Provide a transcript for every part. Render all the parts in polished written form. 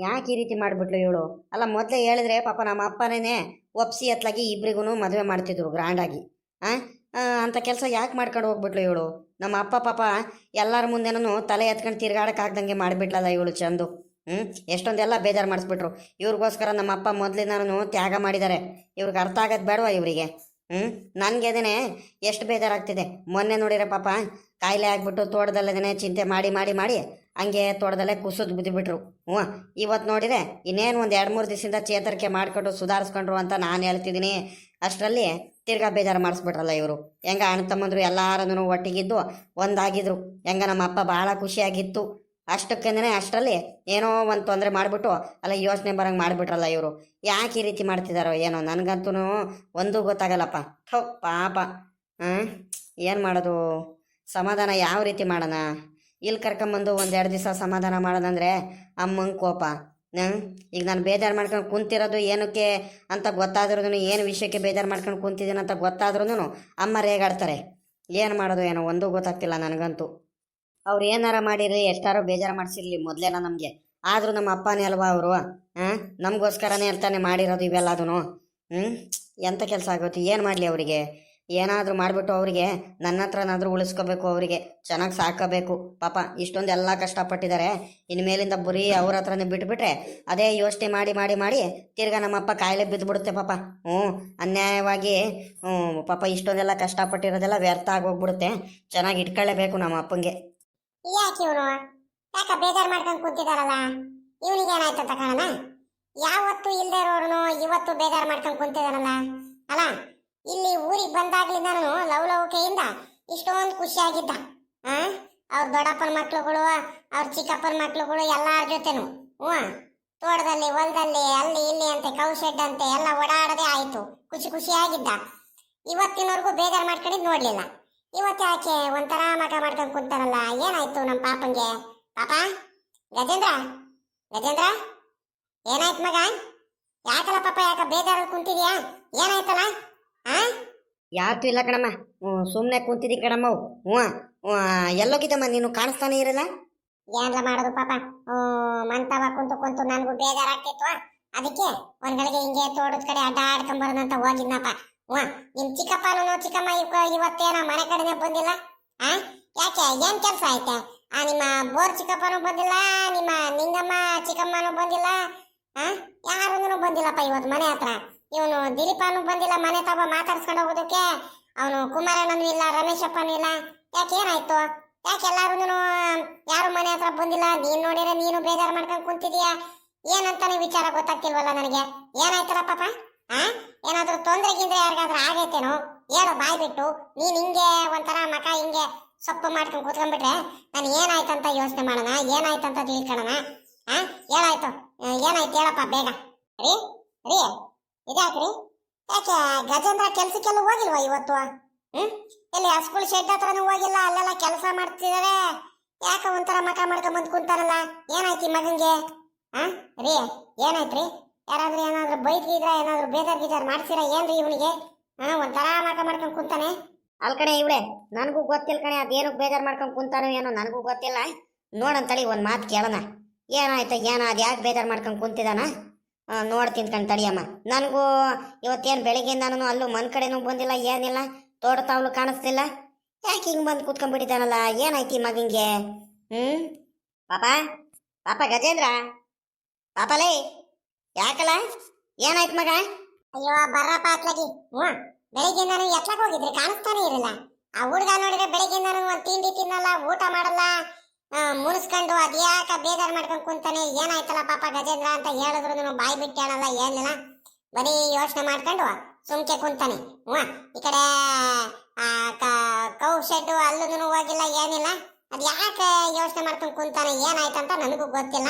ಯಾಕೆ ಈ ರೀತಿ ಮಾಡಿಬಿಟ್ಲು ಇವಳು? ಅಲ್ಲ, ಮೊದಲೇ ಹೇಳಿದ್ರೆ ಪಾಪ ನಮ್ಮ ಅಪ್ಪನೇ ಒಪ್ಸಿ ಎತ್ಲಾಗಿ ಇಬ್ರಿಗೂ ಮದುವೆ ಮಾಡ್ತಿದ್ರು ಗ್ರ್ಯಾಂಡಾಗಿ. ಆ ಅಂಥ ಕೆಲಸ ಯಾಕೆ ಮಾಡ್ಕೊಂಡು ಹೋಗ್ಬಿಟ್ಲು ಇವಳು? ನಮ್ಮ ಅಪ್ಪ ಪಾಪ ಎಲ್ಲರ ಮುಂದೆನೂ ತಲೆ ಎತ್ಕೊಂಡು ತಿರ್ಗಾಡಕ್ಕಾಗ್ದಂಗೆ ಮಾಡಿಬಿಟ್ಲಲ್ಲ ಇವಳು ಚಂದು. ಎಷ್ಟೊಂದೆಲ್ಲ ಬೇಜಾರು ಮಾಡಿಸ್ಬಿಟ್ರು. ಇವ್ರಿಗೋಸ್ಕರ ನಮ್ಮ ಅಪ್ಪ ಮೊದಲಿಂದನೂ ತ್ಯಾಗ ಮಾಡಿದ್ದಾರೆ. ಇವ್ರಿಗೆ ಅರ್ಥ ಆಗೋದು ಬೇಡವಾ ಇವರಿಗೆ? ನನಗೆದೇನೆ ಎಷ್ಟು ಬೇಜಾರಾಗ್ತಿದೆ. ಮೊನ್ನೆ ನೋಡಿರೋ ಪಾಪ ಕಾಯಿಲೆ ಆಗ್ಬಿಟ್ಟು ತೋಟದಲ್ಲದೇ ಚಿಂತೆ ಮಾಡಿ ಮಾಡಿ ಮಾಡಿ ಹಂಗೆ ತೋಟದಲ್ಲೇ ಕುಸಿದು ಬಿದ್ದುಬಿಟ್ರು. ಇವತ್ತು ನೋಡಿದರೆ ಇನ್ನೇನು ಒಂದು 2-3 ದಿವಸದಿಂದ ಚೇತರಿಕೆ ಮಾಡಿಕೊಂಡು ಸುಧಾರಿಸ್ಕೊಂಡ್ರು ಅಂತ ನಾನು ಹೇಳ್ತಿದ್ದೀನಿ. ಅಷ್ಟರಲ್ಲಿ ತಿರ್ಗಾ ಬೇಜಾರು ಮಾಡಿಸ್ಬಿಟ್ರಲ್ಲ ಇವರು. ಹೆಂಗ ಅಣ್ಣ ತಮ್ಮಂದ್ರು ಎಲ್ಲಾರನ್ನೂ ಒಟ್ಟಿಗಿದ್ದು ಒಂದಾಗಿದ್ರು. ಹೆಂಗ ನಮ್ಮ ಅಪ್ಪ ಭಾಳ ಖುಷಿಯಾಗಿತ್ತು. ಅಷ್ಟಕ್ಕಂದ್ರೆ ಅಷ್ಟರಲ್ಲಿ ಏನೋ ಒಂದು ತೊಂದರೆ ಮಾಡಿಬಿಟ್ಟು ಅಲ್ಲ ಯೋಚನೆ ಬರೋಂಗೆ ಮಾಡಿಬಿಟ್ರಲ್ಲ ಇವರು. ಯಾಕೆ ಈ ರೀತಿ ಮಾಡ್ತಿದ್ದಾರೋ ಏನೋ ನನಗಂತೂ ಒಂದೂ ಗೊತ್ತಾಗಲ್ಲಪ್ಪ. ಪಾಪ. ಏನು ಮಾಡೋದು? ಸಮಾಧಾನ ಯಾವ ರೀತಿ ಮಾಡೋಣ? ಇಲ್ಲಿ ಕರ್ಕೊಂಬಂದು 1-2 ದಿವಸ ಸಮಾಧಾನ ಮಾಡೋದಂದರೆ ಅಮ್ಮಂಗೆ ಕೋಪ. ಈಗ ನಾನು ಬೇಜಾರು ಮಾಡ್ಕೊಂಡು ಕುಂತಿರೋದು ಏನಕ್ಕೆ ಅಂತ ಗೊತ್ತಾದ್ರೂ, ಏನು ವಿಷಯಕ್ಕೆ ಬೇಜಾರು ಮಾಡ್ಕೊಂಡು ಕುಂತಿದ್ದೀನಿ ಅಂತ ಗೊತ್ತಾದ್ರೂ ಅಮ್ಮ ರೇಗಾಡ್ತಾರೆ. ಏನು ಮಾಡೋದು ಏನೋ ಒಂದೂ ಗೊತ್ತಾಗ್ತಿಲ್ಲ ನನಗಂತೂ. ಅವ್ರು ಏನಾರ ಮಾಡಿರಲಿ, ಎಷ್ಟಾರೋ ಬೇಜಾರು ಮಾಡಿಸಿರ್ಲಿ ಮೊದಲೇನ ನಮಗೆ, ಆದರೂ ನಮ್ಮ ಅಪ್ಪನೇ ಅಲ್ವಾ ಅವರು. ನಮಗೋಸ್ಕರನೇ ಇರ್ತಾನೆ ಮಾಡಿರೋದು ಇವೆಲ್ಲದೂ. ಎಂಥ ಕೆಲಸ ಆಗುತ್ತೆ? ಏನು ಮಾಡಲಿ ಅವರಿಗೆ? ಏನಾದರೂ ಮಾಡಿಬಿಟ್ಟು ಅವರಿಗೆ ನನ್ನ ಹತ್ರನಾದರೂ ಉಳಿಸ್ಕೋಬೇಕು, ಅವರಿಗೆ ಚೆನ್ನಾಗಿ ಸಾಕೋಬೇಕು. ಪಾಪ ಇಷ್ಟೊಂದೆಲ್ಲ ಕಷ್ಟಪಟ್ಟಿದ್ದಾರೆ. ಇನ್ಮೇಲಿಂದ ಬರೀ ಅವ್ರ ಹತ್ರನೇ ಬಿಟ್ಬಿಟ್ರೆ ಅದೇ ಯೋಚನೆ ಮಾಡಿ ಮಾಡಿ ಮಾಡಿ ತಿರ್ಗಾ ನಮ್ಮಪ್ಪ ಕಾಯಿಲೆ ಬಿದ್ದುಬಿಡುತ್ತೆ ಪಾಪ. ಅನ್ಯಾಯವಾಗಿ ಪಾಪ ಇಷ್ಟೊಂದೆಲ್ಲ ಕಷ್ಟಪಟ್ಟಿರೋದೆಲ್ಲ ವ್ಯರ್ಥ ಆಗೋಗ್ಬಿಡುತ್ತೆ. ಚೆನ್ನಾಗಿ ಇಟ್ಕೊಳ್ಳೇಬೇಕು ನಮ್ಮ ಅಪ್ಪಂಗೆ. ಯಾಕೆ ಇವನು ಯಾಕ ಬೇಜಾರು ಮಾಡ್ಕೊಂಡು ಕುಂತಿದಾರಲ್ಲ? ಇವನಿಗೆ ಏನಾಯ್ತಂತ ಕಾರಣ? ಯಾವತ್ತು ಇಲ್ದೇ ಇರೋರು ಇವತ್ತು ಬೇಜಾರು ಮಾಡ್ಕೊಂಡು ಕುಂತಿದಾರಲ್ಲ. ಅಲ್ಲ, ಇಲ್ಲಿ ಊರಿಗೆ ಬಂದಾಗ್ಲಿಂದನೂ ಲವಲವಿಕೆಯಿಂದ ಇಷ್ಟೊಂದು ಖುಷಿಯಾಗಿದ್ದ. ಅವ್ರ ದೊಡ್ಡಪ್ಪನ ಮಕ್ಳುಗಳು, ಅವ್ರ ಚಿಕ್ಕಪ್ಪನ ಮಕ್ಳುಗಳು ಎಲ್ಲಾರ ಜೊತೆನು ತೋಟದಲ್ಲಿ ಹೊಲದಲ್ಲಿ ಅಲ್ಲಿ ಇಲ್ಲಿ ಅಂತೆ ಕೌ ಶೆಡ್ ಅಂತೆ ಎಲ್ಲ ಓಡಾಡೋದೇ ಆಯ್ತು. ಖುಷಿಯಾಗಿದ್ದ. ಇವತ್ತಿನವರೆಗೂ ಬೇಜಾರು ಮಾಡ್ಕೊಂಡಿದ್ದು ನೋಡ್ಲಿಲ್ಲ. ಇವತ್ತು ಯಾಕೆ ಒಂಥರ ಮಗ ಮಾಡ್ಕೊಂಡು ಕುಂತಾರಲ್ಲ? ಏನಾಯ್ತು ನಮ್ಮ ಪಾಪಂಗೆ? ಪಾಪ ಗಜೇಂದ್ರ, ಗಜೇಂದ್ರ, ಏನಾಯ್ತು ಮಗ? ಯಾಕಲ್ಲ ಪಾಪ, ಯಾಕ ಬೇಜಾರು ಕುಂತಿದ್ಯಾ? ಏನಾಯ್ತಲ್ಲ? ಯಾತು ಇಲ್ಲ ಕಣಮ್ಮ, ಸುಮ್ಮನೆ ಕುಂತಿದ್ದಿ ಕಣಮ್ಮ. ಎಲ್ಲೋಗಿದ್ದಮ್ಮ ನೀನು? ಕಾಣಿಸ್ತಾನೆ ಇರಲ್ಲ. ಏನ್ಲ ಮಾಡೋದು ಪಾಪ, ಮಂತವ ಕುಂತು ಕುಂತು ನನಗೂ ಬೇಜಾರಾಗ್ತಿತ್ತು. ಅದಕ್ಕೆ ಒಂದ್ಗಳಿಗೆ ಹಿಂಗೆ ತೋಟದ ಕಡೆ ಅಡ್ಡ ಆಡ್ಕೊಂಬರೋದಂತ ಹೋಗಿದ್ನಪ್ಪ. ನಿಮ್ ಚಿಕ್ಕಪ್ಪನೂ ಚಿಕ್ಕಮ್ಮ ಇವತ್ತೇನ ಮನೆ ಕಡೆನೆ ಬಂದಿಲ್ಲ? ಯಾಕೆ, ಏನ್ ಕೆಲ್ಸ ಐತೆ? ನಿಮ್ಮ ಬೋರ್ ಚಿಕ್ಕಪ್ಪನೂ ಬಂದಿಲ್ಲ, ನಿಮ್ಮ ನಿಂಗಮ್ಮ ಚಿಕ್ಕಮ್ಮನೂ ಬಂದಿಲ್ಲ, ಯಾರೂ ಬಂದಿಲ್ಲಪ್ಪ ಇವತ್ತು ಮನೆ ಹತ್ರ. ಇವನು ದಿಲೀಪನೂ ಬಂದಿಲ್ಲ ಮನೆ ತವ ಮಾತಾಡ್ಸ್ಕೊಂಡು ಹೋಗೋದಕ್ಕೆ. ಅವನು ಕುಮಾರಣ್ಣನೂ ಇಲ್ಲ, ರಮೇಶಪ್ಪನೂ ಇಲ್ಲ. ಯಾಕೆ, ಏನಾಯ್ತು? ಯಾಕೆ ಎಲ್ಲಾರು ಯಾರು ಮನೆ ಹತ್ರ ಬಂದಿಲ್ಲ? ನೀನ್ ನೋಡಿದ್ರೆ ನೀನು ಬೇಜಾರು ಮಾಡ್ಕೊಂಡು ಕುಂತಿದೀಯಾ. ಏನಂತಾನೆ ವಿಚಾರ ಗೊತ್ತಾಗ್ತಿಲ್ವಲ್ಲ ನನಗೆ. ಏನಾಯ್ತಲ್ಲ ಪಾಪ? ಏನಾದ್ರೂ ತೊಂದ್ರೆ ಗಿಂದ್ರೆ ಯಾರಿಗಾದ್ರೂ ಆಗೈತೇನೋ? ಹೇಳು ಬಾಯ್ ಬಿಟ್ಟು. ನೀನ್ ಹಿಂಗೆ ಒಂಥರ ಮಕ ಹಿಂಗೆ ಸೊಪ್ಪು ಮಾಡ್ಕೊಂಡು ಕೂತ್ಕೊಂಡ್ಬಿಟ್ರೆ ನಾನು ಏನಾಯ್ತಂತ ಯೋಚನೆ ಮಾಡೋಣ, ಏನಾಯ್ತಂತ ತಿಳ್ಕೊಳ್ಳೋಣ. ಹೇಳಾಯ್ತು, ಏನಾಯ್ತು ಹೇಳಪ್ಪ ಬೇಗ. ರೀ ರೀ ಇದ್ಯಾಕ್ರಿ? ಯಾಕೆ ಗಜೇಂದ್ರ ಕೆಲ್ಸಕ್ಕೆಲ್ಲ ಹೋಗಿಲ್ವಾ ಇವತ್ತು? ಇಲ್ಲಿ ಸ್ಕೂಲ್ ಶೆಡ್ ಹತ್ರನೂ ಹೋಗಿಲ್ಲ, ಅಲ್ಲೆಲ್ಲ ಕೆಲಸ ಮಾಡ್ತಿದಾರೆ. ಯಾಕೆ ಒಂಥರ ಮಕ ಮಾಡ್ಕೊಂಡ್ ಬಂದ್ ಕುಂತಾರಲ್ಲ? ಏನಾಯ್ತು ಈ ಮಗಂಗೆ? ರೀ ಏನಾಯ್ತ್ರಿ? ಯಾರಾದ್ರೂ ಏನಾದ್ರು ಬೈದ್ಗಿದ್ರ, ಏನಾದ್ರು ಬೇಜಾರ್ ಗೀಜಾರ್ ಮಾಡ್ಸಿರ ಏನ್ರಿ ಇವನಿಗೆ? ಒಂಥರ ಮಕ ಮಾಡ್ಕೊಂಡ್ ಕುಂತಾನೆ. ಅಲ್ಕಣೆ ಇವಳೆ, ನನಗೂ ಗೊತ್ತಿಲ್ಲ ಕಣೆ, ಅದೇನಕ್ಕೆ ಬೇಜಾರು ಮಾಡ್ಕೊಂಡು ಕುಂತಾನೋ ಏನೋ ನನಗೂ ಗೊತ್ತಿಲ್ಲ. ನೋಡಂತಳಿ ಒಂದು ಮಾತು ಕೇಳೋಣ. ಏನಾಯ್ತ, ಅದು ಯಾಕೆ ಬೇಜಾರು ಮಾಡ್ಕೊಂಡು ಕುಂತಿದ್ದಾನ ನೋಡ್ತೀನಿ ಕಣ್ ತಡಿಯಮ್ಮ. ನನಗೂ ಇವತ್ತೇನು ಬೆಳಗ್ಗೆಯಿಂದಾನು ಅಲ್ಲೂ ಮನ್ ಕಡೆನೂ ಬಂದಿಲ್ಲ, ಏನಿಲ್ಲ, ತೋಟ ತಾವಲು ಕಾಣಿಸ್ತಿಲ್ಲ. ಯಾಕೆ ಹಿಂಗೆ ಬಂದು ಕೂತ್ಕೊಂಡ್ಬಿಟ್ಟಿದ್ದಾನಲ್ಲ? ಏನಾಯ್ತು ಈ ಮಗಂಗೆ? ಪಾಪ, ಪಾಪ ಗಜೇಂದ್ರ, ಪಾಪಲೇ, ಯಾಕಲ್ಲ? ಏನಾಯ್ತು ಮಗ? ಅಯ್ಯೋ ಬರ್ರಪ್ಪ ಅತ್ಲಾಗಿ. ಬೆಳಿಗ್ಗೆಯಿಂದಾನು ಎತ್ಲಕ್ ಹೋಗಿದ್ರಿ, ಕಾಣಿಸ್ತಾನೆ ಇರಲಿಲ್ಲ. ಆ ಹುಡುಗ ನೋಡಿದ್ರೆ ಬೆಳಿಗ್ಗೆಯಿಂದಾನು ಒಂದು ತಿಂಡಿ ತಿನ್ನಲ್ಲ, ಊಟ ಮಾಡಲ್ಲ, ಮುನಿಸ್ಕೊಂಡು ಅದ್ಯಾಕ ಬೇಜಾರು ಮಾಡ್ಕೊಂಡು ಕುಂತಾನೆ. ಏನಾಯ್ತಲ್ಲ ಪಾಪ ಗಜೇಂದ್ರ ಅಂತ ಹೇಳಿದ್ರು ಬಾಯಿ ಬಿಟ್ಟು ಹೇಳಲ್ಲ, ಏನಿಲ್ಲ, ಬರೀ ಯೋಚನೆ ಮಾಡ್ಕೊಂಡು ಸುಮ್ಕೆ ಕುಂತಾನೆ. ಈ ಕಡೆ ಕೌ ಶೆಡ್ ಅಲ್ಲೂ ಹೋಗಿಲ್ಲ, ಏನಿಲ್ಲ. ಅದ್ ಯಾಕೆ ಯೋಚನೆ ಮಾಡ್ಕೊಂಡು ಕುಂತಾನೆ, ಏನಾಯ್ತಂತ ನನಗೂ ಗೊತ್ತಿಲ್ಲ.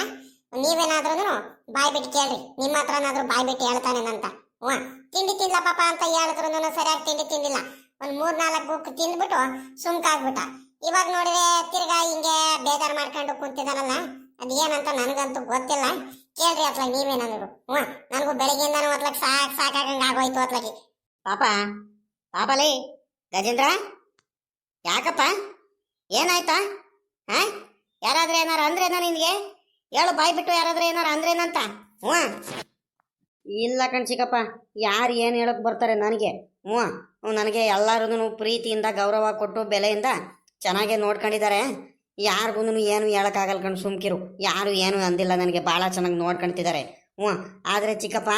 ನೀವೇನಾದ್ರೂ ಬಾಯ್ ಬಿಟ್ಟು ಕೇಳ್ರಿ, ನಿಮ್ಮ ಹತ್ರನಾದ್ರೂ ಬಾಯ್ ಬಿಟ್ಟು ಹೇಳ್ತಾನೇನಂತ. ತಿಂಡಿ ತಿನ್ಲ ಪಾಪ ಅಂತ ಹೇಳಿದ್ರು ಸರಿಯಾಗಿ ತಿಂಡಿ ತಿಂದಿಲ್ಲ. ಒಂದ್ 3-4 ಬುಕ್ ತಿಂದ್ಬಿಟ್ಟು ಸುಮ್ಕಾಗ್ಬಿಟ್ಟ. ಇವಾಗ ನೋಡಿದ್ರೆ ತಿರ್ಗಾ ಹಿಂಗೆ ಬೇಜಾರು ಮಾಡ್ಕೊಂಡು ಕುಂತಿದಾನಲ್ಲ, ಅದ್ ಏನಂತ ನನಗಂತೂ ಗೊತ್ತಿಲ್ಲ. ಕೇಳ್ರಿ ಅತ್ಲಾಗಿ ನೀವೇನಾದ್ರು. ನನಗೂ ಬೆಳಿಗ್ಗೆಯಿಂದಾನು ಅತ್ಲಾಗಿ ಸಾಕಾಗಂಗ ಆಗೋಯ್ತು ಅತ್ಲಾಗಿ. ಪಾಪ, ಪಾಪಲೇ ಗಜೇಂದ್ರ, ಯಾಕಪ್ಪ ಏನಾಯ್ತಾ? ಯಾರಾದ್ರೂ ಏನಾರ ಅಂದ್ರೇನೋ ನಿನ್ಗೆ? ಹೇಳು ಬಾಯ್ ಬಿಟ್ಟು ಯಾರಾದ್ರೂ ಏನಾರ ಅಂದ್ರೇನಂತ. ಹ್ಞೂ ಇಲ್ಲ ಕಣ್ ಚಿಕ್ಕಪ್ಪ, ಯಾರು ಏನು ಹೇಳಕ್ ಬರ್ತಾರೆ ನನಗೆ. ನನಗೆ ಎಲ್ಲರೂ ಪ್ರೀತಿಯಿಂದ ಗೌರವ ಕೊಟ್ಟು ಬೆಲೆಯಿಂದ ಚೆನ್ನಾಗೇ ನೋಡ್ಕೊಂಡಿದ್ದಾರೆ. ಯಾರಿಗೂ ಏನು ಹೇಳೋಕ್ಕಾಗಲ್ಲ ಕಣ್, ಸುಮ್ಕಿರು. ಯಾರು ಏನು ಅಂದಿಲ್ಲ, ನನಗೆ ಭಾಳ ಚೆನ್ನಾಗಿ ನೋಡ್ಕೊಳ್ತಿದ್ದಾರೆ. ಆದರೆ ಚಿಕ್ಕಪ್ಪ,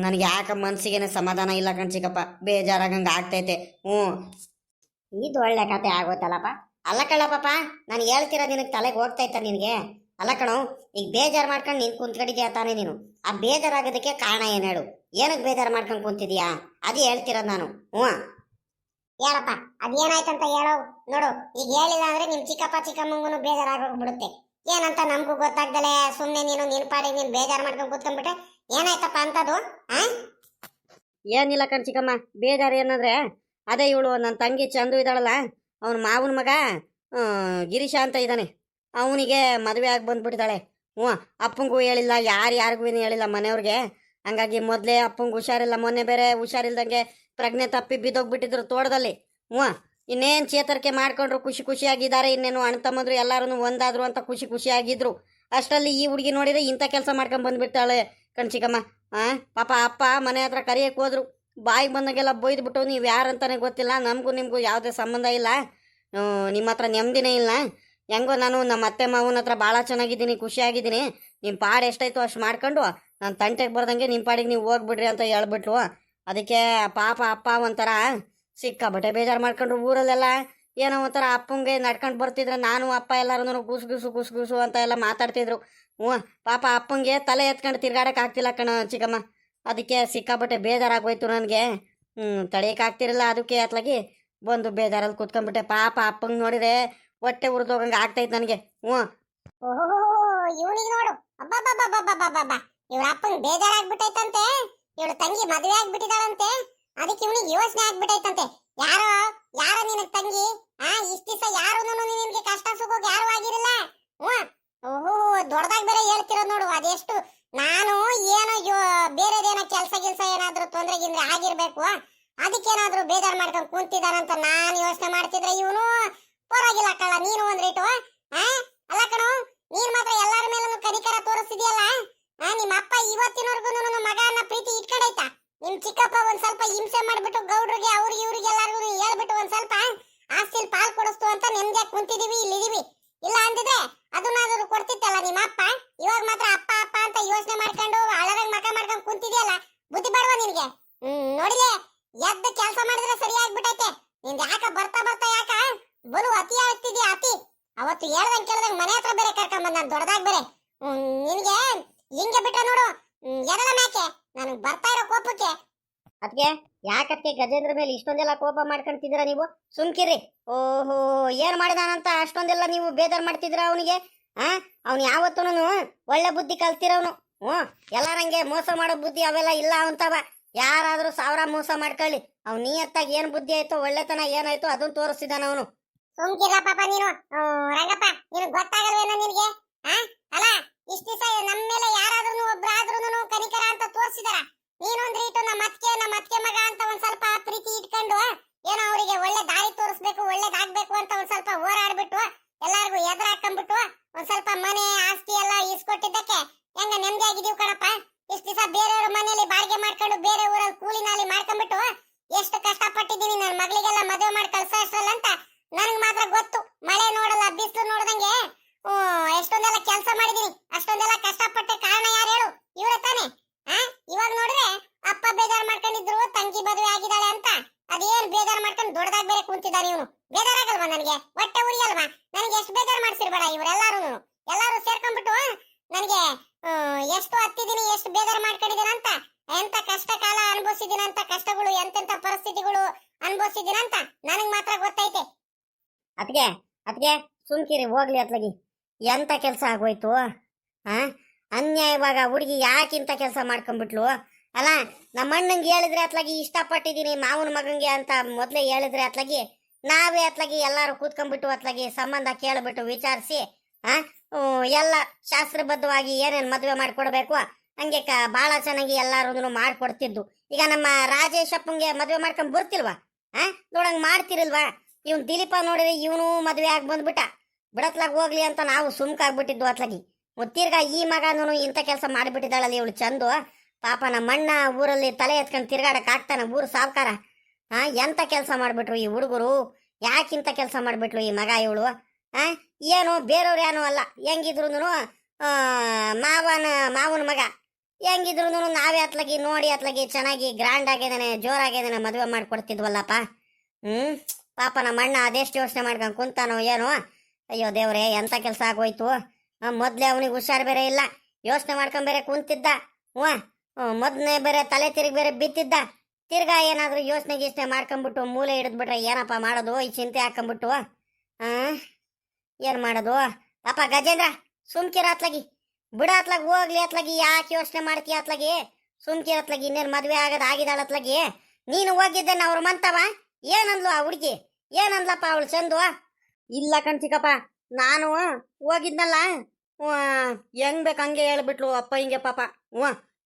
ನನಗೆ ಯಾಕೆ ಮನಸ್ಸಿಗೇನೆ ಸಮಾಧಾನ ಇಲ್ಲ ಕಣ್ ಚಿಕ್ಕಪ್ಪ, ಬೇಜಾರಾಗಂಗೆ ಆಗ್ತೈತೆ. ಇದು ಒಳ್ಳೆ ಕತೆ ಆಗೋತಲ್ಲಪ್ಪ. ಅಲ್ಲ ಕಳ್ಳಪ್ಪ, ನಾನು ಹೇಳ್ತಿರೋ ನಿನಗೆ ತಲೆಗೆ ಹೋಗ್ತೈತ ನಿನಗೆ? ಅಲ್ಲ ಕಣೋ, ಈಗ ಬೇಜಾರು ಮಾಡ್ಕೊಂಡು ನೀನು ಕುಂತ್ಕೊಂಡಿದ್ಯಾ ತಾನೇ ನೀನು? ಆ ಬೇಜಾರಾಗೋದಕ್ಕೆ ಕಾರಣ ಏನು ಹೇಳು? ಏನಕ್ಕೆ ಬೇಜಾರು ಮಾಡ್ಕೊಂಡು ಕುಂತಿದ್ಯಾ ಅದು ಹೇಳ್ತಿರೋದು ನಾನು. ಹೇಳಪ್ಪ, ಅದೇನಾಯ್ತಂತ ಹೇಳೋ ನೋಡು. ಈಗ ಹೇಳಿಲ್ಲ ಅಂದ್ರೆ ನಿಮ್ ಚಿಕ್ಕಪ್ಪ ಚಿಕ್ಕಮ್ಮಂಗೂ ಬೇಜಾರಾಗೋಗ್ಬಿಡುತ್ತೆ. ಏನಂತ ನಮಗೂ ಗೊತ್ತಾಗ್ದಲೆ ಸುಮ್ಮನೆ ನೀನು ಪಾಡಿಗೆ ನೀನು ಬೇಜಾರು ಮಾಡ್ಕೊಂಡು ಕೂತ್ಕೊಂಡ್ಬಿಟ್ಟೆ. ಏನಾಯ್ತಪ್ಪ ಅಂತದು? ಏನಿಲ್ಲ ಕಣ್ ಚಿಕ್ಕಮ್ಮ, ಬೇಜಾರು ಏನಂದ್ರೆ ಅದೇ ಇವಳು ನನ್ನ ತಂಗಿ ಚಂದು ಇದ್ದಾಳಲ್ಲ, ಅವನ ಮಾವನ ಮಗ ಗಿರೀಶ ಅಂತ ಇದ್ದಾನೆ. ಅವನಿಗೆ ಮದುವೆ ಆಗಿ ಬಂದ್ಬಿಟ್ಟಿದ್ದಾಳೆ. ಅಪ್ಪಂಗೂ ಹೇಳಿಲ್ಲ, ಯಾರಿಗೂ ಹೇಳಿಲ್ಲ ಮನೆಯವ್ರಿಗೆ. ಹಂಗಾಗಿ ಮೊದಲೇ ಅಪ್ಪಂಗೆ ಹುಷಾರಿಲ್ಲ, ಮೊನ್ನೆ ಬೇರೆ ಹುಷಾರಿಲ್ದಂಗೆ ಪ್ರಜ್ಞೆ ತಪ್ಪಿ ಬಿದ್ದೋಗ್ಬಿಟ್ಟಿದ್ರು ತೋಟದಲ್ಲಿ. ಇನ್ನೇನು ಚೇತರಿಕೆ ಮಾಡ್ಕೊಂಡ್ರು, ಖುಷಿ ಖುಷಿಯಾಗಿದ್ದಾರೆ. ಇನ್ನೇನು ಅಣ್ಣ ತಮ್ಮಂದ್ರು ಎಲ್ಲರೂ ಒಂದಾದ್ರು ಅಂತ ಖುಷಿ ಖುಷಿಯಾಗಿದ್ರು. ಅಷ್ಟರಲ್ಲಿ ಈ ಹುಡುಗಿ ನೋಡಿದ್ರೆ ಇಂಥ ಕೆಲಸ ಮಾಡ್ಕೊಂಡು ಬಂದ್ಬಿಡ್ತಾಳೆ ಕಣ್ಚಿಕಮ್ಮ. ಪಾಪ ಅಪ್ಪ ಮನೆ ಹತ್ರ ಕರಿಯಕ್ಕೆ ಹೋದ್ರು, ಬಾಯಿಗೆ ಬಂದಾಗೆಲ್ಲ ಬೊಯ್ದುಬಿಟ್ಟು ನೀವು ಯಾರಂತಾನೆ ಗೊತ್ತಿಲ್ಲ, ನಮಗೂ ನಿಮಗೂ ಯಾವುದೇ ಸಂಬಂಧ ಇಲ್ಲ, ನಿಮ್ಮ ಹತ್ರ ನೆಮ್ಮದಿನೇ ಇಲ್ಲ. ಹೆಂಗೋ ನಾನು ನಮ್ಮ ಅತ್ತೆ ಮಾವನ ಹತ್ರ ಭಾಳ ಚೆನ್ನಾಗಿದ್ದೀನಿ, ಖುಷಿಯಾಗಿದ್ದೀನಿ. ನಿಮ್ಮ ಪಾಡು ಎಷ್ಟಾಯ್ತು ಅಷ್ಟು ಮಾಡ್ಕೊಂಡು ನಾನು ತಂಟೆಗೆ ಬರ್ದಂಗೆ ನಿಮ್ಮ ಪಾಡಿಗೆ ನೀವು ಹೋಗ್ಬಿಡ್ರಿ ಅಂತ ಹೇಳ್ಬಿಟ್ರು. ಅದಕ್ಕೆ ಪಾಪ ಅಪ್ಪ ಒಂಥರ ಸಿಕ್ಕಾಬಟ್ಟೆ ಬೇಜಾರು ಮಾಡ್ಕೊಂಡ್ರು. ಊರಲ್ಲೆಲ್ಲ ಏನೋ ಒಂಥರ ಅಪ್ಪಂಗೆ ನಡ್ಕೊಂಡು ಬರ್ತಿದ್ರೆ ನಾನು ಅಪ್ಪ ಎಲ್ಲರೂ ಗುಸು ಅಂತ ಎಲ್ಲ ಮಾತಾಡ್ತಿದ್ರು. ಪಾಪ ಅಪ್ಪಂಗೆ ತಲೆ ಎತ್ಕೊಂಡು ತಿರ್ಗಾಡಕ್ಕೆ ಆಗ್ತಿಲ್ಲ ಕಣ ಚಿಕ್ಕಮ್ಮ. ಅದಕ್ಕೆ ಸಿಕ್ಕಾಬಟ್ಟೆ ಬೇಜಾರಾಗೋಯ್ತು ನನಗೆ. ತಡೆಯೋಕ್ಕಾಗ್ತಿರಲಿಲ್ಲ, ಅದಕ್ಕೆ ಅತ್ಲಾಗಿ ಬಂದು ಬೇಜಾರಲ್ಲಿ ಕೂತ್ಕೊಂಡ್ಬಿಟ್ಟೆ. ಪಾಪ ಅಪ್ಪಂಗೆ ನೋಡಿದ್ರೆ ಹೊಟ್ಟೆ ಉರಿದೋಗಂಗೆ ಆಗ್ತೈತೆ ನನಗೆ. ಇವನಿಗೆ ನೋಡು, ಅಬ್ಬಬ್ಬಬ್ಬಬ್ಬಬ್ಬಬ್ಬ, ಇವ್ರ ಅಪ್ಪಂಗೆ ಬೇಜಾರಾಗ್ಬಿಟ್ಟೈತಂತೆ. ಇವಳ ತಂಗಿ ಮದುವೆ ಆಗ್ಬಿಟ್ಟಿದಾಳಂತೆ. ಅದಕ್ಕೆ ಇವನಿಗೆ ಯೋಚನೆ ಆಗ್ಬಿಟ್ಟೈತಂತೆ. ಯಾರೋ ನಿನಗ್ ತಂಗಿ, ಇಷ್ಟ ದಿವಸ ಯಾರು ನಿನ್ಗೆ ಕಷ್ಟ ಸುಖಕ್ಕೆ ಯಾರು ಆಗಿರಲ್ಲ. ದೊಡ್ಡದಾಗಿ ಬೇರೆ ಹೇಳ್ತಿರೋದು ನೋಡು. ಅದೆಷ್ಟು ನಾನು ಏನೋ ಬೇರೆದೇನೋ ಕೆಲ್ಸ ಏನಾದ್ರು ತೊಂದ್ರೆ ಗಿಂದ್ರೆ ಆಗಿರ್ಬೇಕು, ಅದಕ್ಕೇನಾದ್ರೂ ಬೇಜಾರು ಮಾಡ್ಕೊಂಡು ಕುಂತಿದಾರಂತ ನಾನು ಯೋಚನೆ ಮಾಡ್ತಿದ್ರೆ ಇವನು ಪರವಾಗಿಲ್ಲ ಕಳ್ಳ. ನೀನು ಒಂದ್ ರೇಟು ಅಲ್ಲ ಕಣೋ, ನೀನ್ ಮಾತ್ರ ಎಲ್ಲಾರ ಮೇಲೂ ಕನಿಕರ ತೋರಿಸ್ತಿದ್ಯಲ್ಲ. ನಿಮ್ಮ ಅಪ್ಪ ಇವತ್ತಿನವರೆಗೂ ಮಗನ ಪ್ರೀತಿ ಇಟ್ಕೊಂಡೈತ. ನಿಮ್ ಚಿಕ್ಕಪ್ಪ ಒಂದ್ ಸ್ವಲ್ಪ ಹಿಂಸೆ ಮಾಡ್ಬಿಟ್ಟು ಗೌಡ್ರಿಗೆ ಅವ್ರಿಗೆ ಇವ್ರಿಗೆ ಎಲ್ಲಾರ್ಗು ಹೇಳ್ಬಿಟ್ಟು ಒಂದ್ ಸ್ವಲ್ಪ ಆಸ್ತಿಲ್ ಪಾಲ್ ಕೊಡಿಸ್ತು ಅಂತ ನೆಮ್ಮದಿಯಾಗಿ ಕುಂತಿದೀವಿ, ಇಲ್ಲಿದೀವಿ. ಇಲ್ಲ ಅಂದಿದ್ರೆ ಅದನ್ನಾದ್ರೂ ಕೊಡ್ತಿತ್ತಲ್ಲ ನಿಮ್ಮ ಅಪ್ಪ. ಇವಾಗ ಮಾತ್ರ ಅಪ್ಪ ಅಪ್ಪ ಅಂತ ಯೋಚನೆ ಮಾಡ್ಕೊಂಡು ಅಳದಂಗ್ ಮಕ ಮಾಡ್ಕೊಂಡು ಕುಂತಿದ್ಯಲ್ಲ, ಬುದ್ಧಿ ಬಡವಾ ನಿನ್ಗೆ? ನೋಡಿಲೆ, ಎದ್ದು ಕೆಲಸ ಮಾಡಿದ್ರೆ ಸರಿಯಾಗ್ಬಿಟ್ಟೈತೆ. ನಿಂದ ಯಾಕ ಬರ್ತಾ ಯಾಕ ಬಲು ಅತಿ ಆಗ್ತಿದ್ಯಾ, ಅತಿ. ಅವತ್ತು ಹೇಳ್ದಂಗ್ ಕೇಳ್ದಂಗ್ ಮನೆ ಹತ್ರ ಬೇರೆ ಕರ್ಕೊಂಡ್ ಬಂದ ದೊಡ್ಡದಾಗ್ ಬೇರೆ. ನಿನ್ಗೆ ಹಿಂಗೆ ಬಿಟ್ಟ ನೋಡು ಎದಳ ಮ್ಯಾಕೆ ನನಗ್ ಬರ್ತಾ ಇರೋ ಕೋಪಕ್ಕೆ. ಅದಕ್ಕೆ ಯಾಕಕ್ಕೆ ಗಜೇಂದ್ರ ಮೇಲೆ ಇಷ್ಟೊಂದೆಲ್ಲ ಕೋಪ ಮಾಡ್ಕೊಂತಿದ್ದೀರಾ ನೀವು? ಸುಮ್ಕಿರಿ. ಓಹೋ, ಏನ್ ಮಾಡಿದಾನಂತ ಅಷ್ಟೊಂದೆಲ್ಲ ನೀವು ಬೇಜಾರು ಮಾಡ್ತಿದ್ದೀರಾ ಅವನಿಗೆ? ಅವ್ನು ಯಾವತ್ತೂ ಒಳ್ಳೆ ಬುದ್ಧಿ ಕಲ್ತಿರೋನು. ಎಲ್ಲಾರಂಗೆ ಮೋಸ ಮಾಡೋ ಬುದ್ಧಿ ಅವೆಲ್ಲ ಇಲ್ಲ ಅವಂತವ. ಯಾರಾದ್ರೂ 1000 ಮೋಸ ಮಾಡ್ಕೊಳ್ಳಿ, ಅವ್ನು ನಿಯತ್ತಾಗಿ ಏನ್ ಬುದ್ಧಿ ಆಯ್ತೋ ಒಳ್ಳೆತನ ಏನಾಯ್ತೋ ಅದನ್ನ ತೋರಿಸ್ತಿದ್ದಾನ ಅವನು. ಸುಮ್ಕಿಲ್ಲ ಪಾಪ ನೀನು. ರಂಗಪ್ಪ, ನಿನಗ್ ಗೊತ್ತಾಗಲ್ವೇನೋ ನಿನ್ಗೆ? ಅಲ್ಲ, ಇಷ್ಟ ದಿವಸ ನಮ್ಮ ಮೇಲೆ ಯಾರಾದ್ರೂ ಒಬ್ರಾದ್ರೂ ಕನಿಕರ ಅಂತ ತೋರಿಸಿದಾರ. ನೀನೊಂದ್ ರೀಟು ನಮ್ಮ ಅತ್ತಿಗೆ ಮಗ ಅಂತ ಒಂದ್ ಸ್ವಲ್ಪ ಪ್ರೀತಿ ಇಟ್ಕೊಂಡು ಏನೋ ಅವರಿಗೆ ಒಳ್ಳೆ ದಾರಿ ತೋರಿಸ್ಬೇಕು, ಒಳ್ಳೇದಾಗ್ಬೇಕು ಅಂತ ಒಂದ್ ಸ್ವಲ್ಪ ಹೋರಾಡ್ಬಿಟ್ಟು ಎಲ್ಲಾರ್ಗು ಎದುರು ಹಾಕೊಂಡ್ಬಿಟ್ಟು ಒಂದ್ ಸ್ವಲ್ಪ ಮನೆ ಆಸ್ತಿ ಎಲ್ಲ ಇಸ್ಕೊಟ್ಟಿದ್ದಕ್ಕೆ ಹೆಂಗ ನೆಮ್ಮದಿ ಆಗಿದೀವಿ ಕಣಪ್ಪ. ಇಷ್ಟ ದಿವಸ ಬೇರೆಯವ್ರ ಮನೇಲಿ ಬಾಡಿಗೆ ಮಾಡ್ಕೊಂಡು ಬೇರೆ ಊರಲ್ಲಿ ಕೂಲಿ ನಾಲಿ ಮಾಡ್ಕೊಂಡ್ಬಿಟ್ಟು ಎಷ್ಟು ಕಷ್ಟಪಟ್ಟಿದ್ದೀನಿ ನನ್ನ ಮಗಳಿಗೆಲ್ಲ ಮದುವೆ ಮಾಡಿ ಕಳ್ಸೋ ಅಷ್ಟ್ರಲ್ಲ ಅಂತ ನನಗ್ ಮಾತ್ರ ಗೊತ್ತು. ಮಳೆ ನೋಡಲ್ಲ, ಬಿಸಿಲು ನೋಡ್ದಂಗೆ ಎಷ್ಟೊಂದೆಲ್ಲ ಕೆಲಸ ಮಾಡಿದೀನಿ. ಅಷ್ಟೊಂದೆಲ್ಲ ಕಷ್ಟಪಟ್ಟೆ ಕಾರಣ ಯಾರು ಹೇಳು? ಇವ್ರ ತಾನೆ. ಇವಾಗ ನೋಡ್ರೆ ಅಪ್ಪ ಬೇಜಾರ್ ಮಾಡ್ಕೊಂಡಿದ್ರು ತಂಗಿ ಮದುವೆ ಆಗಿದ್ದಾಳೆ ಅಂತ ಅದೇನ್ ಬೇಜಾರ್ ಮಾಡ್ಕೊಂಡು ದೊಡ್ಡದಾಗ್ ಬೇರೆ ಕುಂತಿದ್ದಾನೆ ಇವನು. ಬೇಜಾರಾಗಲ್ವಾ ನನಗೆ? ಹೊಟ್ಟೆ ಉರಿ ಅಲ್ವಾ ನನಗೆ? ಎಷ್ಟು ಬೇಜಾರ್ ಮಾಡ್ಸಿರ್ಬೇಡ ಎಲ್ಲಾರು ಸೇರ್ಕೊಂಡ್ಬಿಟ್ಟು ನನಗೆ ಎಷ್ಟು ಹತ್ತಿದೀನಿ, ಎಷ್ಟು ಬೇಜಾರ್ ಮಾಡ್ಕೊಂಡಿದ್ದೀನಿ ಅಂತ, ಎಂತ ಕಷ್ಟ ಕಾಲ ಅನುಭವಿಸಿದೀನಿ ಅಂತ, ಕಷ್ಟಗಳು ಎಂತೆಂತ ಪರಿಸ್ಥಿತಿಗಳು ಅನುಭವಿಸಿದೀನಿ ಅಂತ ನನಗ್ ಮಾತ್ರ ಗೊತ್ತೈತೆ. ಅದಕ್ಕೆ ಸುಮ್ಕಿರಿ, ಹೋಗ್ಲಿ ಅತ್ಲಾಗಿ. ಎಂತ ಕೆಲಸ ಆಗೋಯ್ತು? ಅನ್ಯಾಯವಾಗ ಹುಡುಗಿ ಯಾಕಿಂತ ಕೆಲಸ ಮಾಡ್ಕೊಂಡ್ಬಿಟ್ಲು? ಅಲ್ಲ, ನಮ್ಮ ಅಣ್ಣಂಗೆ ಹೇಳಿದ್ರೆ ಅತ್ಲಾಗಿ ಇಷ್ಟಪಟ್ಟಿದ್ದೀನಿ ಮಾವನ ಮಗಂಗೆ ಅಂತ ಮೊದಲೇ ಹೇಳಿದ್ರೆ ಅತ್ಲಾಗಿ ನಾವೇ ಅತ್ಲಾಗಿ ಎಲ್ಲಾರು ಕೂತ್ಕೊಂಡ್ಬಿಟ್ಟು ಅತ್ಲಾಗಿ ಸಂಬಂಧ ಕೇಳ್ಬಿಟ್ಟು ವಿಚಾರಿಸಿ ಎಲ್ಲ ಶಾಸ್ತ್ರಬದ್ಧವಾಗಿ ಏನೇನು ಮದುವೆ ಮಾಡಿಕೊಡ್ಬೇಕು ಹಂಗೆ ಭಾಳ ಚೆನ್ನಾಗಿ ಎಲ್ಲಾರು ಮಾಡ್ಕೊಡ್ತಿದ್ದು. ಈಗ ನಮ್ಮ ರಾಜೇಶ್ ಅಪ್ಪಂಗೆ ಮದುವೆ ಮಾಡ್ಕೊಂಡ್ ಬರ್ತಿಲ್ವಾ? ನೋಡಂಗ್ ಮಾಡ್ತಿರಲ್ವಾ? ಇವ್ನು ದಿಲೀಪ ನೋಡಿದ್ರೆ ಇವನು ಮದುವೆ ಆಗಿ ಬಂದ್ಬಿಟ್ಟ. ಬಿಡತ್ಲಾಗ ಹೋಗ್ಲಿ ಅಂತ ನಾವು ಸುಮ್ಕಾಗ್ಬಿಟ್ಟಿದ್ದು ಅತ್ಲಾಗಿ. ತಿರ್ಗಾ ಈ ಮಗನೂ ಇಂಥ ಕೆಲಸ ಮಾಡಿಬಿಟ್ಟಿದ್ದಾಳಲ್ಲಿ ಇವಳು ಚಂದು. ಪಾಪ ನಮ್ಮಣ್ಣ ಊರಲ್ಲಿ ತಲೆ ಎತ್ಕೊಂಡು ತಿರ್ಗಾಡಕ್ ಆಗ್ತಾನ ಊರು ಸಾವ್ಕಾರ. ಎಂಥ ಕೆಲಸ ಮಾಡಿಬಿಟ್ರು ಈ ಹುಡುಗರು. ಯಾಕಿಂತ ಕೆಲಸ ಮಾಡಿಬಿಟ್ಲು ಈ ಮಗ ಇವಳು. ಏನು ಬೇರೆಯವ್ರು ಏನೂ ಅಲ್ಲ, ಹೆಂಗಿದ್ರು ಮಾವನ ಮಗ. ಹೆಂಗಿದ್ರು ನಾವೇ ಅತ್ಲಾಗಿ ನೋಡಿ ಅತ್ಲಾಗಿ ಚೆನ್ನಾಗಿ ಗ್ರ್ಯಾಂಡ್ ಆಗಿದ್ದಾನೆ, ಜೋರಾಗಿದ್ದಾನೆ, ಮದುವೆ ಮಾಡಿಕೊಡ್ತಿದ್ವಲ್ಲಪ್ಪ. ಪಾಪ ನಮ್ಮ ಅಣ್ಣ ಅದೆಷ್ಟು ಯೋಚನೆ ಮಾಡ್ಕೊಂಡು ಕುಂತಾನೋ ಏನೋ. ಅಯ್ಯೋ ದೇವ್ರೆ, ಎಂಥ ಕೆಲಸ ಆಗೋಯ್ತು. ಮೊದಲೇ ಅವನಿಗೆ ಹುಷಾರು ಬೇರೆ ಇಲ್ಲ, ಯೋಚನೆ ಮಾಡ್ಕೊಂಡ್ ಬೇರೆ ಕುಂತಿದ್ದ. ಮೊದಲನೇ ಬೇರೆ ತಲೆ ತಿರುಗಿ ಬೇರೆ ಬಿತ್ತಿದ್ದ. ತಿರ್ಗಾ ಏನಾದರೂ ಯೋಚನೆ ಮಾಡ್ಕೊಂಬಿಟ್ಟು ಮೂಲೆ ಹಿಡಿದ್ಬಿಟ್ರೆ ಏನಪ್ಪ ಮಾಡೋದು? ಈ ಚಿಂತೆ ಹಾಕೊಂಬಿಟ್ಟು ಏನು ಮಾಡೋದು? ಪಾಪ ಗಜೇಂದ್ರ, ಸುಮ್ಕಿರ ಅತ್ಲಾಗಿ ಬಿಡ ಅತ್ಲಾಗಿ, ಹೋಗ್ಲಿ ಅತ್ಲಾಗಿ, ಯಾಕೆ ಯೋಚನೆ ಮಾಡ್ತೀಯ ಅತ್ಲಾಗಿ? ಸುಮ್ಕಿರ ಅತ್ಲಾಗಿ, ಇನ್ನೇನು ಮದುವೆ ಆಗಿದಾಳ ಅತ್ಲಾಗಿ. ನೀನು ಹೋಗಿದ್ದೇನೆ ಅವ್ರ ಮಂತವ. ಏನಂದ್ಲು ಆ ಹುಡುಗಿ? ಏನಂದ್ಲಪ್ಪ ಅವಳು ಚಂದು? ಇಲ್ಲ ಕಣ್ ಚಿಕ್ಕಪ್ಪ, ನಾನು ಹೋಗಿದ್ನಲ್ಲ, ಹೆಂಗ್ ಬೇಕು ಹಂಗೆ ಹೇಳ್ಬಿಟ್ಲು ಅಪ್ಪ ಹಿಂಗೆ ಪಾಪ.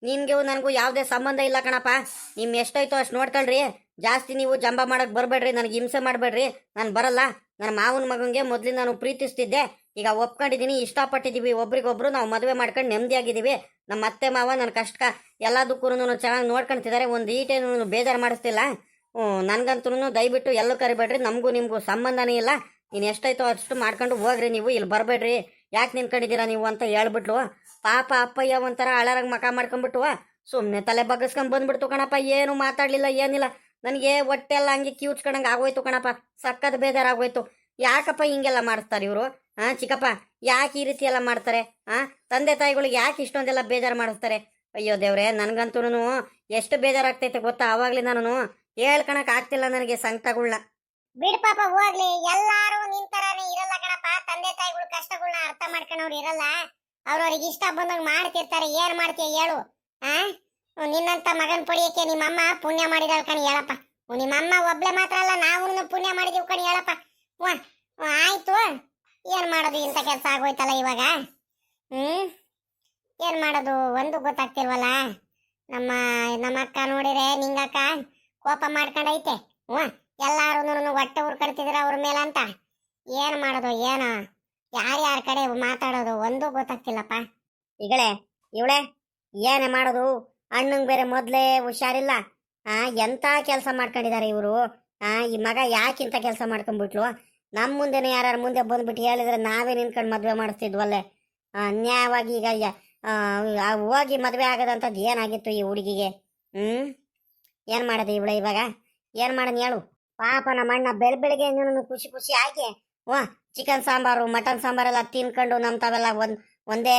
ನಿನ್ಗೆ ನನಗೂ ಯಾವುದೇ ಸಂಬಂಧ ಇಲ್ಲ ಕಣಪ್ಪ. ನಿಮ್ ಎಷ್ಟಾಯ್ತು ಅಷ್ಟು ನೋಡ್ಕೊಳ್ರಿ, ಜಾಸ್ತಿ ನೀವು ಜಂಬ ಮಾಡಕ್ ಬರಬೇಡ್ರಿ, ನನಗೆ ಹಿಂಸೆ ಮಾಡಬೇಡ್ರಿ. ನಾನು ಬರಲ್ಲ. ನನ್ನ ಮಾವನ ಮಗಂಗೆ ಮೊದಲು ನಾನು ಪ್ರೀತಿಸ್ತಿದ್ದೆ, ಈಗ ಒಪ್ಕೊಂಡಿದ್ದೀನಿ, ಇಷ್ಟಪಟ್ಟಿದ್ದೀವಿ ಒಬ್ರಿಗೊಬ್ರು, ನಾವು ಮದುವೆ ಮಾಡ್ಕೊಂಡು ನೆಮ್ಮದಿಯಾಗಿದ್ದೀವಿ. ನಮ್ಮ ಅತ್ತೆ ಮಾವ ನನ್ನ ಕಷ್ಟ ಎಲ್ಲದಕ್ಕೂ ಚೆನ್ನಾಗಿ ನೋಡ್ಕೊಳ್ತಿದ್ದಾರೆ, ಒಂದು ಈಟೇನು ಬೇಜಾರು ಮಾಡಿಸ್ತಿಲ್ಲ. ನನಗಂತೂ ದಯವಿಟ್ಟು ಎಲ್ಲೂ ಕರಿಬೇಡ್ರಿ, ನಮಗೂ ನಿಮಗೂ ಸಂಬಂಧನೇ ಇಲ್ಲ. ನೀನು ಎಷ್ಟಾಯ್ತೋ ಅಷ್ಟು ಮಾಡ್ಕೊಂಡು ಹೋಗ್ರಿ, ನೀವು ಇಲ್ಲಿ ಬರಬೇಡ್ರಿ, ಯಾಕೆ ನಿಂತ್ಕೊಂಡಿದ್ದೀರಾ ನೀವು ಅಂತ ಹೇಳ್ಬಿಟ್ಲು. ಪಾಪ ಅಪ್ಪಯ್ಯ ಒಂಥರ ಅಳರಾಗ ಮಕ ಮಾಡ್ಕೊಂಡ್ಬಿಟ್ಟು ಸುಮ್ಮನೆ ತಲೆ ಬಗ್ಗಿಸ್ಕೊಂಡ್ ಬಂದ್ಬಿಡ್ತು ಕಣಪ್ಪ. ಏನು ಮಾತಾಡಲಿಲ್ಲ, ಏನಿಲ್ಲ. ನನಗೆ ಹೊಟ್ಟೆಲ್ಲ ಹಂಗೆ ಕಿವುಚ್ಕೊಂಡಂಗೆ ಆಗೋಯ್ತು ಕಣಪ್ಪ, ಸಕ್ಕತ್ ಬೇಜಾರಾಗೋಯ್ತು. ಯಾಕಪ್ಪ ಹಿಂಗೆಲ್ಲ ಮಾಡಿಸ್ತಾರೆ ಇವರು? ಚಿಕ್ಕಪ್ಪ, ಯಾಕೆ ಈ ರೀತಿ ಎಲ್ಲ ಮಾಡ್ತಾರೆ? ತಂದೆ ತಾಯಿಗಳಿಗೆ ಯಾಕೆ ಇಷ್ಟೊಂದೆಲ್ಲ ಬೇಜಾರು ಮಾಡಿಸ್ತಾರೆ? ಅಯ್ಯೋ ದೇವ್ರೆ, ನನಗಂತೂ ಎಷ್ಟು ಬೇಜಾರಾಗ್ತೈತೆ ಗೊತ್ತಾ? ಆವಾಗಲೇ ನಾನು ಹೇಳ್ಕೊಳಕ್ ಆಗ್ತಿಲ್ಲ ನನಗೆ ಸಂಕಟಗಳ್ನ. ಬಿಡ್ ಪಾಪ, ಹೋಗ್ಲಿ. ಎಲ್ಲಾರು ನಿಂತರಾನೇ ಇರಲ್ಲ ಕಣಪ್ಪ. ತಂದೆ ತಾಯಿಗಳು ಕಷ್ಟಗಳನ್ನ ಅರ್ಥ ಮಾಡ್ಕೊಂಡವ್ರು ಇರಲ್ಲ. ಅವ್ರವ್ರಿಗೆ ಇಷ್ಟ ಬಂದಾಗ ಮಾಡ್ತಿರ್ತಾರೆ. ಏನ್ ಮಾಡ್ತೀಯ ಹೇಳು? ನಿನ್ನಂತ ಮಗನ್ ಪಡಿಯಕ್ಕೆ ನಿಮ್ಮಮ್ಮ ಪುಣ್ಯ ಮಾಡಿದಾಳ ಕಣಿ ಹೇಳಪ್ಪ. ನಿಮ್ಮಮ್ಮ ಒಬ್ಳೆ ಮಾತ್ರ ಅಲ್ಲ, ನಾವು ಪುಣ್ಯ ಮಾಡಿದೀವಿ ಕಣಿ ಹೇಳಪ್ಪ. ಆಯ್ತು, ಏನ್ ಮಾಡೋದು? ಇಂಥ ಕೆಲಸ ಆಗೋಯ್ತಲ್ಲ ಇವಾಗ. ಏನ್ ಮಾಡೋದು ಒಂದು ಗೊತ್ತಾಗ್ತಿಲ್ವಲ್ಲ. ನಮ್ಮ ಅಕ್ಕ ನೋಡಿದ್ರೆ ನಿಂಗಕ್ಕ ಕೋಪ ಮಾಡ್ಕೊಂಡೈತೆ. ಎಲ್ಲಾರು ಹೊಟ್ಟೆ ಉರ್ಕಡ್ತಿದ್ರ ಅವ್ರ ಮೇಲೆ ಅಂತ. ಏನ್ ಮಾಡೋದು ಏನೋ? ಯಾರ್ಯಾರ ಕಡೆ ಮಾತಾಡೋದು ಒಂದು ಗೊತ್ತಾಗ್ತಿಲ್ಲಪ್ಪ. ಇವಳೆ ಏನೇ ಮಾಡೋದು? ಅಣ್ಣಂಗ್ ಬೇರೆ ಮೊದ್ಲೇ ಹುಷಾರಿಲ್ಲ. ಎಂತ ಕೆಲಸ ಮಾಡ್ಕೊಂಡಿದ್ದಾರೆ ಇವರು. ಈ ಮಗ ಯಾಕಿಂತ ಕೆಲಸ ಮಾಡ್ಕೊಂಡ್ಬಿಟ್ಲು? ನಮ್ಮ ಮುಂದೆನೇ ಯಾರು ಮುಂದೆ ಬಂದ್ಬಿಟ್ಟು ಹೇಳಿದ್ರೆ ನಾವೇ ನಿನ್ಕೊಂಡು ಮದ್ವೆ ಮಾಡಿಸ್ತಿದ್ವಲ್ಲೇ. ಅನ್ಯಾಯವಾಗಿ ಈಗ ಹೋಗಿ ಮದ್ವೆ ಆಗದಂಥದ್ದು ಏನಾಗಿತ್ತು ಈ ಹುಡುಗಿಗೆ? ಏನ್ ಮಾಡೋದು ಇವಳೆ ಇವಾಗ? ಏನ್ ಮಾಡೋಣ ಹೇಳು? ಪಾಪ ನಮ್ಮ ಅಣ್ಣ ಬೆಳಗ್ಗೆ ಖುಷಿ ಆಗಿ ಚಿಕನ್ ಸಾಂಬಾರು, ಮಟನ್ ಸಾಂಬಾರೆಲ್ಲ ತಿನ್ಕೊಂಡು ತಾವೆಲ್ಲ ಒಂದೇ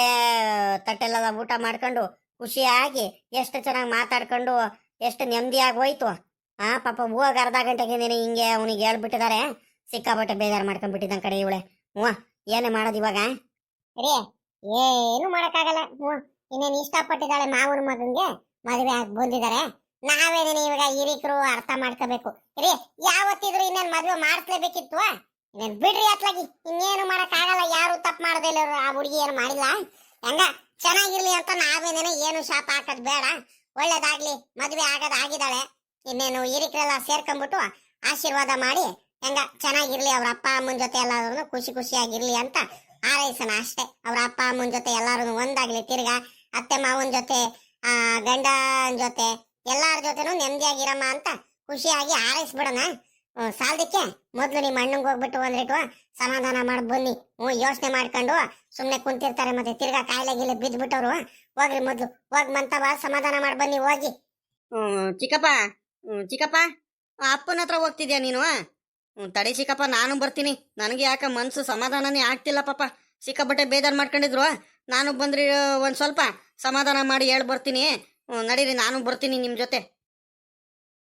ತಟ್ಟೆಲ್ಲ ಊಟ ಮಾಡ್ಕೊಂಡು ಖುಷಿಯಾಗಿ ಎಷ್ಟು ಚೆನ್ನಾಗಿ ಮಾತಾಡ್ಕೊಂಡು ಎಷ್ಟು ನೆಮ್ಮದಿಯಾಗಿ ಹೋಯ್ತು. ಪಾಪ ಹೋಗಿ ಅರ್ಧ ಗಂಟೆಗೆ ಹಿಂಗೆ ಅವನಿಗೆ ಹೇಳ್ಬಿಟ್ಟಿದ್ದಾರೆ. ಸಿಕ್ಕಾಪಟ್ಟೆ ಬೇಜಾರು ಮಾಡ್ಕೊಂಡ್ಬಿಟ್ಟಿದ್ದ ಕಡೆ ಇವಳೆ. ಏನೇ ಮಾಡೋದು ಇವಾಗ? ರೇ, ಏನು ಮಾಡಕ್ಕಾಗಲ್ಲ. ಇನ್ನೇನು ಇಷ್ಟಪಟ್ಟಿದ್ದಾಳೆ ಮಾವನ ಮಗನ್ಗೆ, ಮದುವೆ ಆಗಿ ಬಂದಿದ್ದಾರೆ. ನಾವೇನೇನು ಇವಾಗ ಹಿರಿಕರು ಅರ್ಥ ಮಾಡ್ಕೋಬೇಕು. ರೀ, ಯಾವತ್ತಿದ್ರು ಇನ್ನೇನು ಮದುವೆ ಮಾಡಿಸ್ಲೇಬೇಕಿತ್ತು. ಇನ್ನೇನು ಬಿಡ್ರಿ ಅತ್ಲಾಗಿ, ಇನ್ನೇನು ಮಾಡಕ್ ಆಗಲ್ಲ. ಯಾರು ತಪ್ಪು ಮಾಡದೇ ಇಲ್ಲ. ಆ ಹುಡುಗಿ ಏನು ಮಾಡಿಲ್ಲ. ಹೆಂಗ ಚೆನ್ನಾಗಿರ್ಲಿ ಅಂತ ನಾವೇನೇನು ಏನು ಶಾಪ ಹಾಕೋದ್ ಬೇಡ. ಒಳ್ಳೇದಾಗ್ಲಿ, ಮದುವೆ ಆಗಿದ್ದಾಳೆ. ಇನ್ನೇನು ಹಿರಿಕರೆಲ್ಲ ಸೇರ್ಕೊಂಡ್ಬಿಟ್ಟು ಆಶೀರ್ವಾದ ಮಾಡಿ ಹೆಂಗ ಚೆನ್ನಾಗಿರ್ಲಿ, ಅವ್ರ ಅಪ್ಪ ಅಮ್ಮನ ಜೊತೆ ಎಲ್ಲಾರು ಖುಷಿಯಾಗಿರ್ಲಿ ಅಂತ ಹಾರೈಸೋಣ ಅಷ್ಟೇ. ಅವ್ರ ಅಪ್ಪ ಅಮ್ಮನ ಜೊತೆ ಎಲ್ಲಾರು ಒಂದಾಗ್ಲಿ. ತಿರ್ಗಾ ಅತ್ತೆ ಮಾವನ ಜೊತೆ, ಗಂಡನ ಜೊತೆ, ಎಲ್ಲಾರ ಜೊತೆನೂ ನೆಮ್ಮದಿಯಾಗಿರಮ್ಮ ಅಂತ ಖುಷಿಯಾಗಿ ಹಾರೈಸ್ಬಿಡೋಣ. ಸಾಲದಕ್ಕೆ ಮೊದ್ಲು ನಿಮ್ಮ ಅಣ್ಣಂಗೆ ಹೋಗ್ಬಿಟ್ಟು ಒಂದಿಟ್ಟು ಸಮಾಧಾನ ಮಾಡಿ ಬನ್ನಿ. ಯೋಚನೆ ಮಾಡ್ಕೊಂಡು ಸುಮ್ನೆ ಕುಂತಿರ್ತಾರೆ, ಮತ್ತೆ ತಿರ್ಗಾ ಕಾಯಿಲೆ ಗಿಲೆ ಬಿದ್ದ್ಬಿಟ್ಟವ್ರು. ಹೋಗ್ರಿ, ಮೊದ್ಲು ಹೋಗಿ ಮಂತವ ಸಮಾಧಾನ ಮಾಡಿ ಬನ್ನಿ, ಹೋಗಿ. ಚಿಕ್ಕಪ್ಪ, ಅಪ್ಪನ ಹತ್ರ ಹೋಗ್ತಿದ್ಯಾ ನೀನು? ತಡಿ ಚಿಕ್ಕಪ್ಪ, ನಾನು ಬರ್ತೀನಿ. ನನಗೆ ಯಾಕೆ ಮನ್ಸು ಸಮಾಧಾನನೇ ಆಗ್ತಿಲ್ಲ ಪಾಪ. ಸಿಕ್ಕಾಪಟ್ಟೆ ಬೇಜಾರು ಮಾಡ್ಕೊಂಡಿದ್ರು. ನಾನು ಬಂದ್ರಿ ಒಂದ್ ಸ್ವಲ್ಪ ಸಮಾಧಾನ ಮಾಡಿ ಹೇಳ್ ಬರ್ತೀನಿ. ನಡೀರಿ, ನಾನು ಬರ್ತೀನಿ ನಿಮ್ಮ ಜೊತೆ.